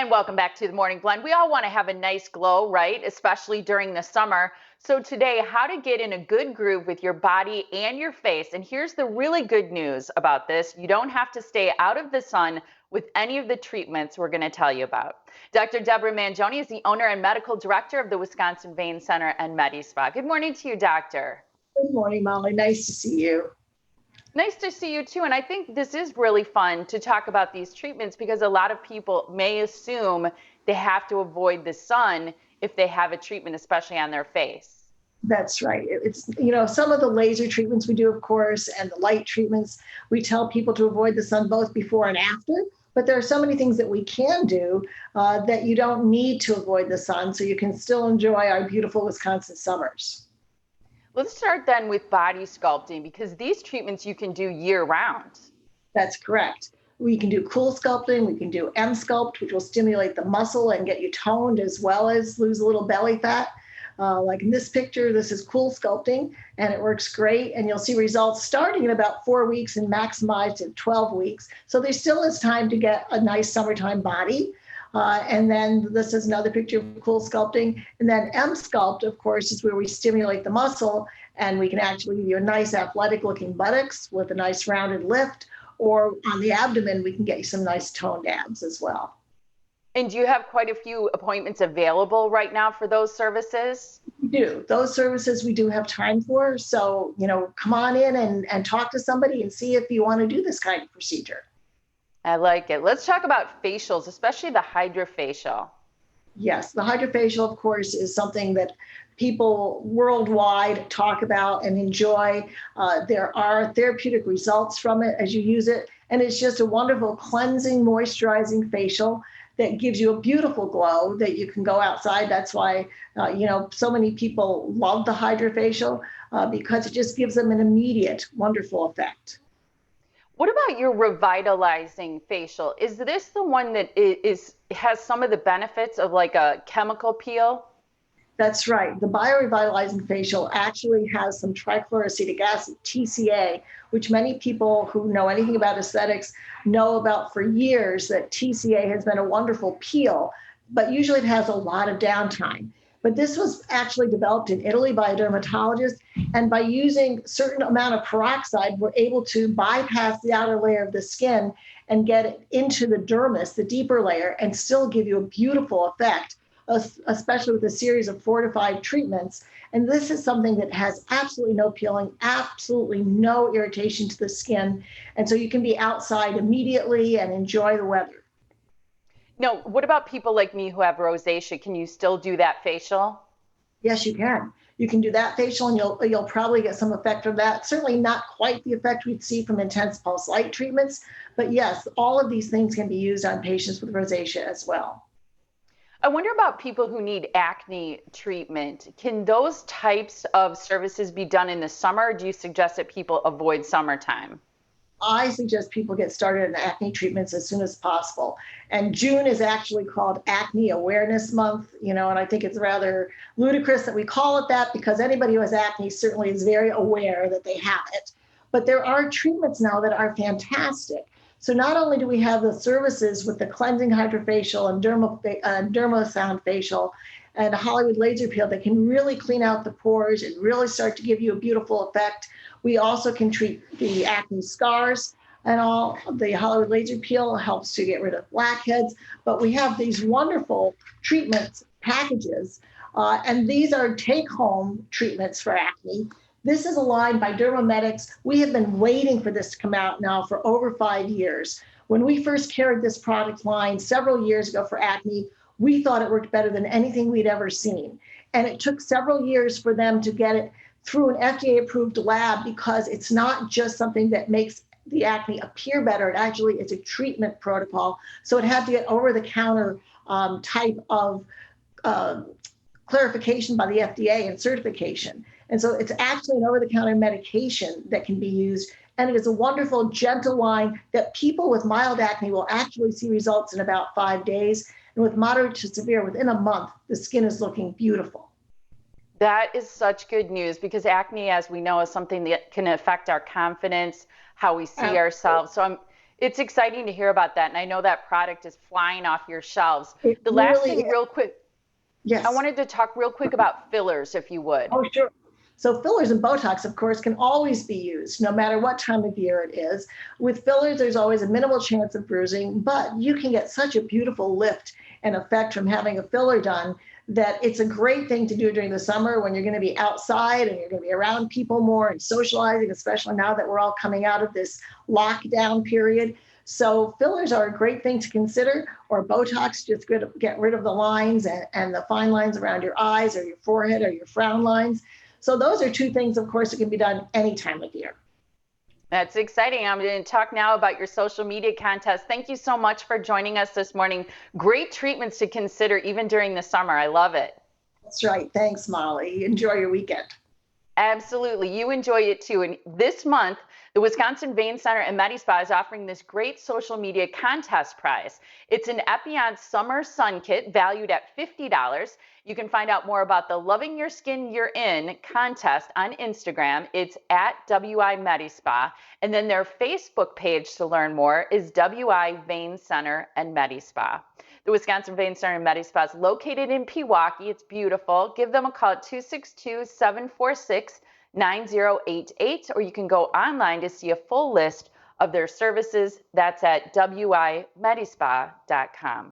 And welcome back to the Morning Blend. We all want to have a nice glow, right? Especially during the summer. So today, how to get in a good groove with your body and your face. And here's the really good news about this. You don't have to stay out of the sun with any of the treatments we're going to tell you about. Dr. Deborah Mangione is the owner and medical director of the Wisconsin Vein Center and MediSpa. Good morning to you, doctor. Good morning, Molly. Nice to see you. Nice to see you too. And I think this is really fun to talk about these treatments because a lot of people may assume they have to avoid the sun if they have a treatment, especially on their face. That's right. It's, some of the laser treatments we do, of course, and the light treatments, we tell people to avoid the sun both before and after. But there are so many things that we can do that you don't need to avoid the sun, so you can still enjoy our beautiful Wisconsin summers. Let's start then with body sculpting because these treatments you can do year round. That's correct. We can do cool sculpting. We can do M-Sculpt, which will stimulate the muscle and get you toned as well as lose a little belly fat. Like in this picture, this is cool sculpting, and it works great. And you'll see results starting in about 4 weeks and maximized at 12 weeks. So there still is time to get a nice summertime body. And then this is another picture of cool sculpting. And then M-Sculpt, of course, is where we stimulate the muscle, and we can actually give you a nice athletic looking buttocks with a nice rounded lift, or on the abdomen, we can get you some nice toned abs as well. And do you have quite a few appointments available right now for those services? We do. Those services we do have time for. So, come on in and talk to somebody and see if you want to do this kind of procedure. I like it. Let's talk about facials, especially the HydraFacial. Yes, the HydraFacial, of course, is something that people worldwide talk about and enjoy. There are therapeutic results from it as you use it. And it's just a wonderful cleansing, moisturizing facial that gives you a beautiful glow that you can go outside. That's why, so many people love the HydraFacial because it just gives them an immediate, wonderful effect. What about your revitalizing facial? Is this the one that has some of the benefits of like a chemical peel? That's right. The biorevitalizing facial actually has some trichloroacetic acid, TCA, which many people who know anything about aesthetics know about for years, that TCA has been a wonderful peel, but usually it has a lot of downtime. But this was actually developed in Italy by a dermatologist, and by using a certain amount of peroxide, we're able to bypass the outer layer of the skin and get it into the dermis, the deeper layer, and still give you a beautiful effect, especially with a series of 4 to 5 treatments. And this is something that has absolutely no peeling, absolutely no irritation to the skin. And so you can be outside immediately and enjoy the weather. Now, what about people like me who have rosacea? Can you still do that facial? Yes, you can. You can do that facial, and you'll probably get some effect from that. Certainly not quite the effect we'd see from intense pulse light treatments, but yes, all of these things can be used on patients with rosacea as well. I wonder about people who need acne treatment. Can those types of services be done in the summer, or do you suggest that people avoid summertime? I suggest people get started in acne treatments as soon as possible. And June is actually called Acne Awareness Month, and I think it's rather ludicrous that we call it that because anybody who has acne certainly is very aware that they have it. But there are treatments now that are fantastic. So not only do we have the services with the cleansing HydraFacial and Dermosound facial and a Hollywood laser peel that can really clean out the pores and really start to give you a beautiful effect. We also can treat the acne scars and all. The Hollywood laser peel helps to get rid of blackheads, but we have these wonderful treatments packages, and these are take-home treatments for acne. This is a line by Dermomedics. We have been waiting for this to come out now for over 5 years. When we first carried this product line several years ago for acne, we thought it worked better than anything we'd ever seen. And it took several years for them to get it through an FDA-approved lab because it's not just something that makes the acne appear better. It actually is a treatment protocol. So it had to get over-the-counter type of clarification by the FDA and certification. And so it's actually an over-the-counter medication that can be used. And it is a wonderful, gentle line that people with mild acne will actually see results in about 5 days. And with moderate to severe, within a month, the skin is looking beautiful. That is such good news because acne, as we know, is something that can affect our confidence, how we see ourselves. So It's exciting to hear about that. And I know that product is flying off your shelves. It The last really thing, is. real quick, I Yes. wanted to talk real quick about fillers, if you would. Oh, sure. So fillers and Botox, of course, can always be used no matter what time of year it is. With fillers, there's always a minimal chance of bruising, but you can get such a beautiful lift and effect from having a filler done that it's a great thing to do during the summer when you're going to be outside and you're going to be around people more and socializing, especially now that we're all coming out of this lockdown period. So fillers are a great thing to consider, or Botox, just get rid of the lines and the fine lines around your eyes or your forehead or your frown lines. So those are two things, of course, that can be done any time of year. That's exciting. I'm going to talk now about your social media contest. Thank you so much for joining us this morning. Great treatments to consider even during the summer. I love it. That's right. Thanks, Molly. Enjoy your weekend. Absolutely. You enjoy it too. And this month, the Wisconsin Vein Center and MediSpa is offering this great social media contest prize. It's an Epion Summer Sun Kit valued at $50. You can find out more about the Loving Your Skin You're In contest on Instagram. It's at WI MediSpa. And then their Facebook page to learn more is WI Vein Center and MediSpa. The Wisconsin Vein Center and MediSpa is located in Pewaukee. It's beautiful. Give them a call at 262-746-9088, or you can go online to see a full list of their services. That's at wimedispa.com.